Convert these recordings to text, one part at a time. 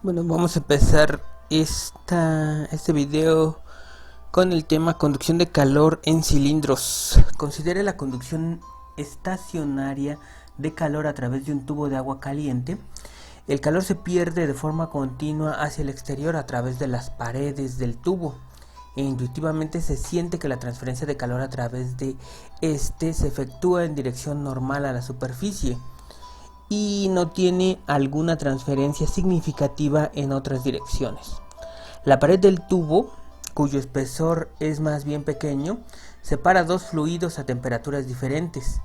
Bueno, vamos a empezar este video con el tema conducción de calor en cilindros. Considere la conducción estacionaria de calor a través de un tubo de agua caliente. El calor se pierde de forma continua hacia el exterior a través de las paredes del tubo. E intuitivamente se siente que la transferencia de calor a través de este se efectúa en dirección normal a la superficie y no tiene alguna transferencia significativa en otras direcciones. La pared del tubo, cuyo espesor es más bien pequeño, separa dos fluidos a temperaturas diferentes.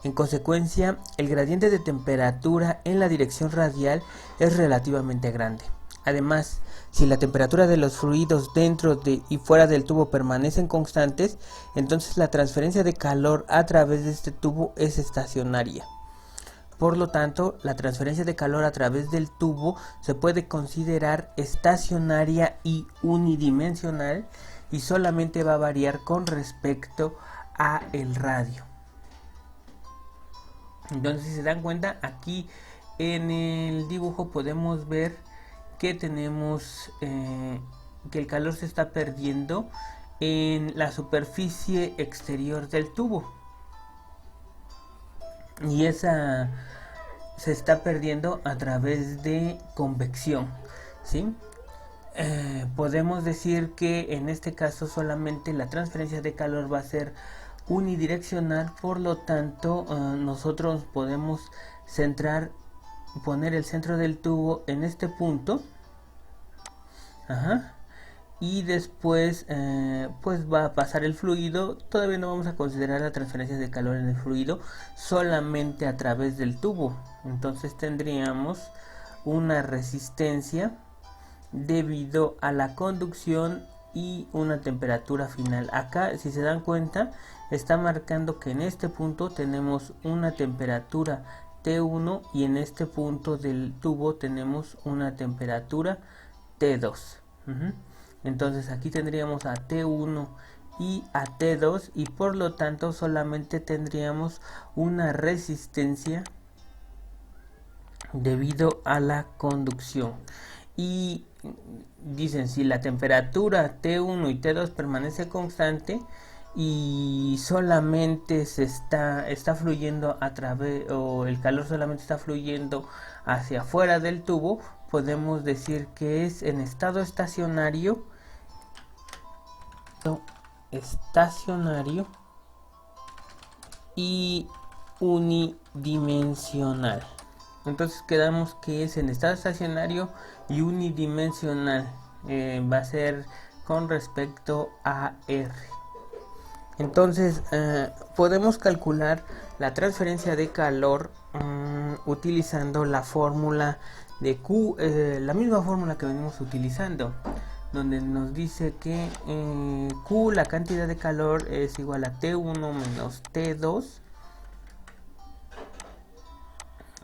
En consecuencia, el gradiente de temperatura en la dirección radial es relativamente grande. Además, si la temperatura de los fluidos dentro y fuera del tubo permanecen constantes, entonces la transferencia de calor a través de este tubo es estacionaria. Por lo tanto, la transferencia de calor a través del tubo se puede considerar estacionaria y unidimensional y solamente va a variar con respecto a el radio. Entonces, si se dan cuenta, aquí en el dibujo podemos ver que tenemos que el calor se está perdiendo en la superficie exterior del tubo. Y esa se está perdiendo a través de convección, ¿sí? Podemos decir que en este caso solamente la transferencia de calor va a ser unidireccional, por lo tanto nosotros podemos poner el centro del tubo en este punto, y después pues va a pasar el fluido. Todavía no vamos a considerar la transferencia de calor en el fluido, solamente a través del tubo. Entonces tendríamos una resistencia debido a la conducción y una temperatura final. Acá, si se dan cuenta, está marcando que en este punto tenemos una temperatura T1 y en este punto del tubo tenemos una temperatura T2. Entonces aquí tendríamos a T1 y a T2 y por lo tanto solamente tendríamos una resistencia debido a la conducción. Y dicen, si la temperatura T1 y T2 permanece constante y solamente se está fluyendo a través, o el calor solamente está fluyendo hacia afuera del tubo, podemos decir que es en estado estacionario y unidimensional. Entonces quedamos que es en estado estacionario y unidimensional. Va a ser con respecto a R. Entonces podemos calcular la transferencia de calor utilizando la fórmula de Q, la misma fórmula que venimos utilizando, donde nos dice que Q, la cantidad de calor, es igual a T1 menos T2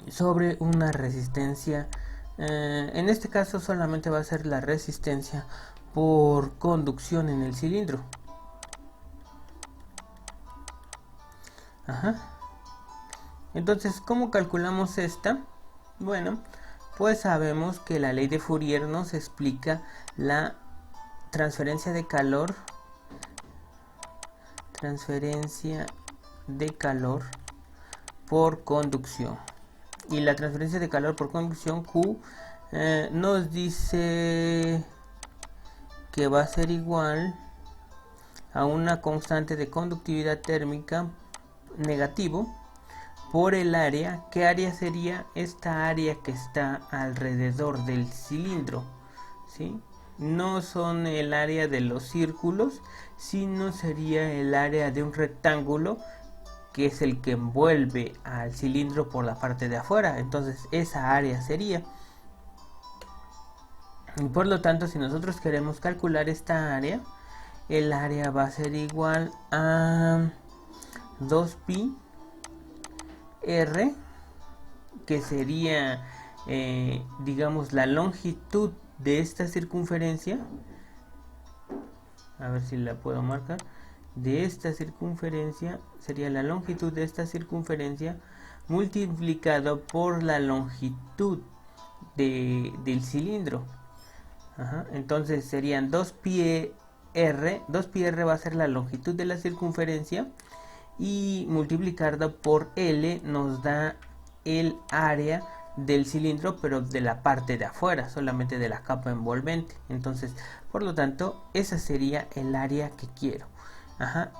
sobre una resistencia. En este caso solamente va a ser la resistencia por conducción en el cilindro. Entonces, ¿cómo calculamos esta? Bueno, pues sabemos que la ley de Fourier nos explica la transferencia de calor por conducción. Y la transferencia de calor por conducción Q nos dice que va a ser igual a una constante de conductividad térmica negativo por el área. ¿Qué área sería? Esta área que está alrededor del cilindro, ¿sí? No son el área de los círculos, sino sería el área de un rectángulo, que es el que envuelve al cilindro por la parte de afuera. Entonces esa área sería, y por lo tanto, si nosotros queremos calcular esta área, el área va a ser igual a 2pi R, que sería digamos la longitud de esta circunferencia. A ver si la puedo marcar. De esta circunferencia sería la longitud de esta circunferencia multiplicado por la longitud del cilindro. Entonces serían 2πr. 2πr va a ser la longitud de la circunferencia y multiplicado por L nos da el área del cilindro, pero de la parte de afuera, solamente de la capa envolvente. Entonces, por lo tanto, esa sería el área que quiero.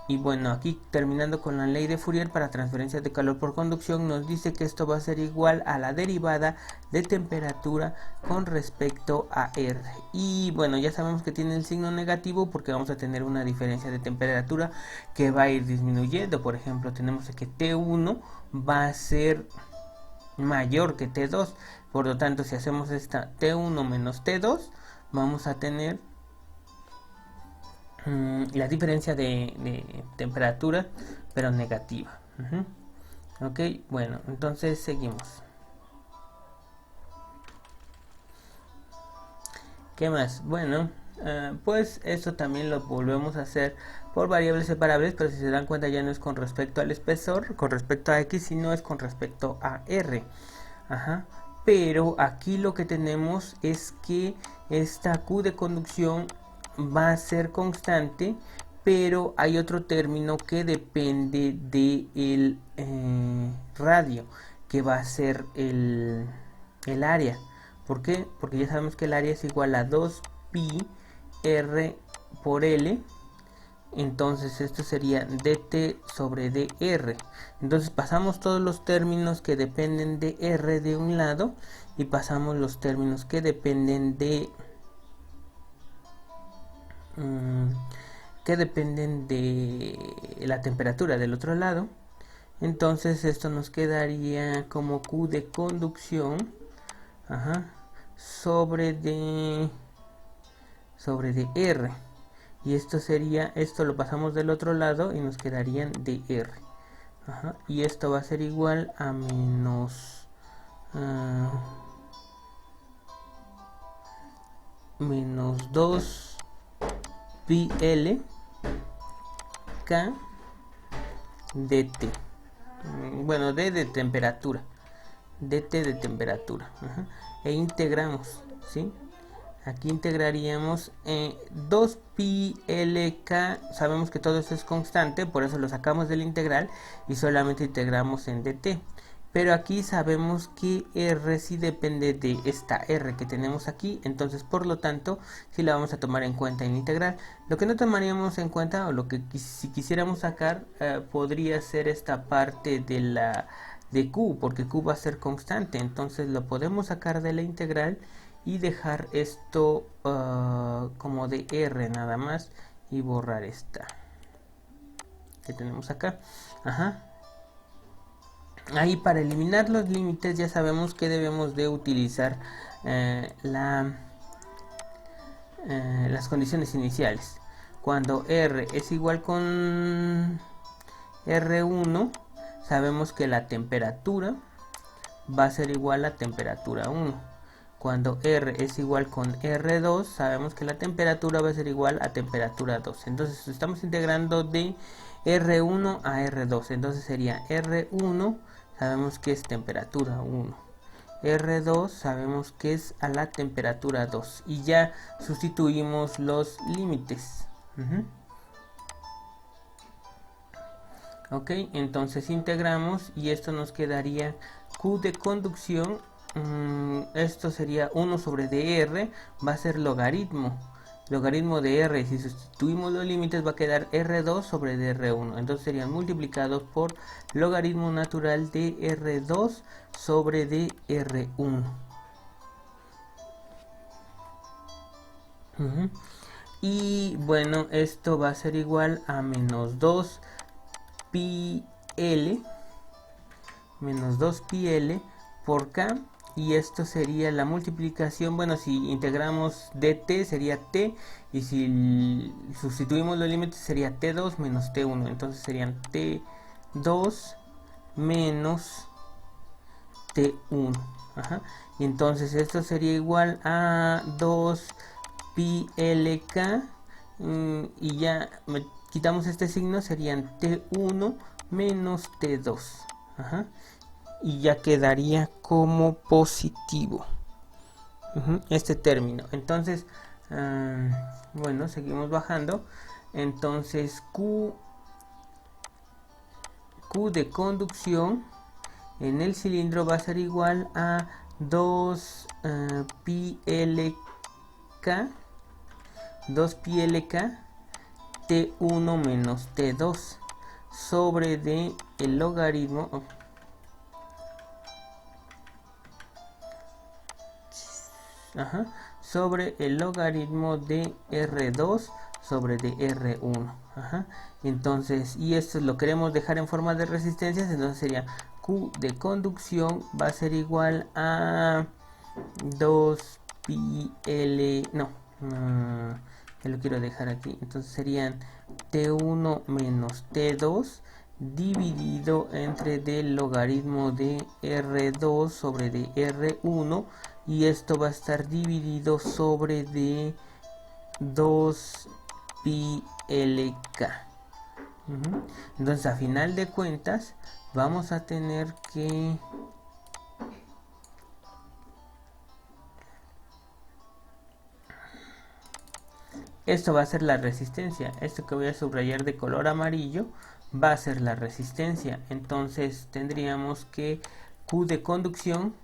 Y bueno, aquí terminando con la ley de Fourier para transferencias de calor por conducción, nos dice que esto va a ser igual a la derivada de temperatura con respecto a R. Y bueno, ya sabemos que tiene el signo negativo porque vamos a tener una diferencia de temperatura que va a ir disminuyendo. Por ejemplo, tenemos que T1 va a ser mayor que T2. Por lo tanto, si hacemos esta T1 menos T2, vamos a tener la diferencia de temperatura, pero negativa. Ok, bueno, entonces seguimos. ¿Qué más? Bueno, pues esto también lo volvemos a hacer por variables separables, pero si se dan cuenta ya no es con respecto al espesor, con respecto a X, sino es con respecto a R. Pero aquí lo que tenemos es que esta Q de conducción va a ser constante, pero hay otro término que depende del radio, que va a ser el área. ¿Por qué? Porque ya sabemos que el área es igual a 2pi r por L. Entonces esto sería dt sobre dr. Entonces pasamos todos los términos que dependen de R de un lado y pasamos los términos que dependen de la temperatura del otro lado. Entonces esto nos quedaría como Q de conducción sobre de R. Y esto sería, esto lo pasamos del otro lado y nos quedarían dr. Y esto va a ser igual a menos menos 2 pi L K dt. Bueno, d de temperatura, dt de temperatura. E integramos, ¿sí? Aquí integraríamos 2 pi L K. Sabemos que todo esto es constante, por eso lo sacamos del integral y solamente integramos en dt. Pero aquí sabemos que R sí depende de esta R que tenemos aquí, entonces por lo tanto sí la vamos a tomar en cuenta en integral. Lo que no tomaríamos en cuenta, o lo que si quisiéramos sacar, podría ser esta parte de Q, porque Q va a ser constante, entonces lo podemos sacar de la integral y dejar esto como de R nada más y borrar esta que tenemos acá. Ahí para eliminar los límites ya sabemos que debemos de utilizar las condiciones iniciales. Cuando R es igual con R1, sabemos que la temperatura va a ser igual a temperatura 1. Cuando R es igual con R2, sabemos que la temperatura va a ser igual a temperatura 2. Entonces estamos integrando de R1 a R2. Entonces sería R1, sabemos que es temperatura 1. R2 sabemos que es a la temperatura 2. Y ya sustituimos los límites. Ok, entonces integramos y esto nos quedaría Q de conducción. Esto sería 1 sobre dr, va a ser logaritmo de R. Si sustituimos los límites va a quedar R2 sobre dr1, entonces serían multiplicados por logaritmo natural de R2 sobre dr1. Y bueno, esto va a ser igual a menos 2 pi L por K. Y esto sería la multiplicación, bueno, si integramos dt sería t, y si sustituimos los límites sería t2 menos t1, entonces serían t2 menos t1. Y entonces esto sería igual a 2 pi lk, y ya quitamos este signo, serían t1 menos t2. Y ya quedaría como positivo. este término. Entonces, bueno, seguimos bajando. Entonces Q de conducción en el cilindro va a ser igual a 2 pi LK T1 menos T2 sobre de el logaritmo sobre el logaritmo de R2 sobre de R1. Entonces, y esto lo queremos dejar en forma de resistencias, entonces sería Q de conducción va a ser igual a 2 pi L, que lo quiero dejar aquí, entonces serían T1 menos T2 dividido entre del logaritmo de R2 sobre de R1, y esto va a estar dividido sobre de 2 pi LK. Entonces, a final de cuentas vamos a tener que esto va a ser la resistencia. Esto que voy a subrayar de color amarillo va a ser la resistencia. Entonces tendríamos que Q de conducción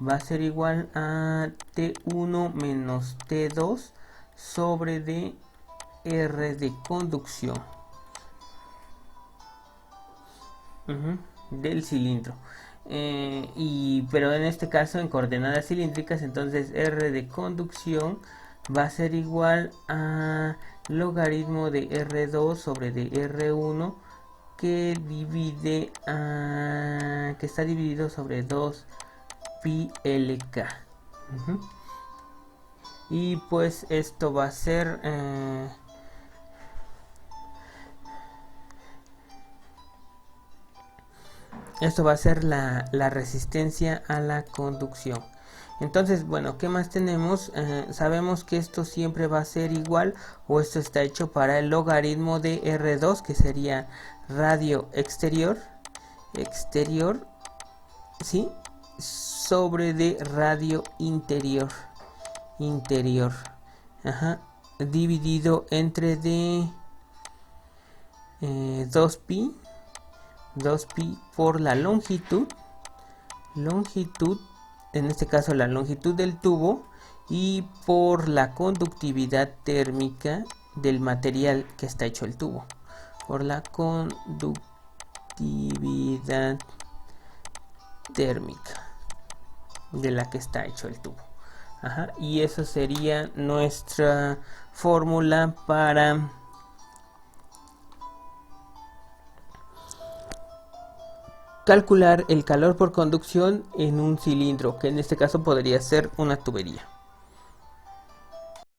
va a ser igual a T1 menos T2 sobre de R de conducción del cilindro. Pero en este caso en coordenadas cilíndricas, entonces R de conducción va a ser igual a logaritmo de R2 sobre de R1 que divide que está dividido sobre 2 pi LK. Y pues esto va a ser la resistencia a la conducción. Entonces, bueno, ¿qué más tenemos? Sabemos que esto siempre va a ser igual, o esto está hecho para el logaritmo de R2, que sería radio exterior, ¿sí? Sobre de radio interior, dividido entre de 2 pi por la longitud, en este caso la longitud del tubo, y por la conductividad térmica del material que está hecho el tubo, por la conductividad térmica de la que está hecho el tubo. Y eso sería nuestra fórmula para calcular el calor por conducción en un cilindro, que en este caso podría ser una tubería.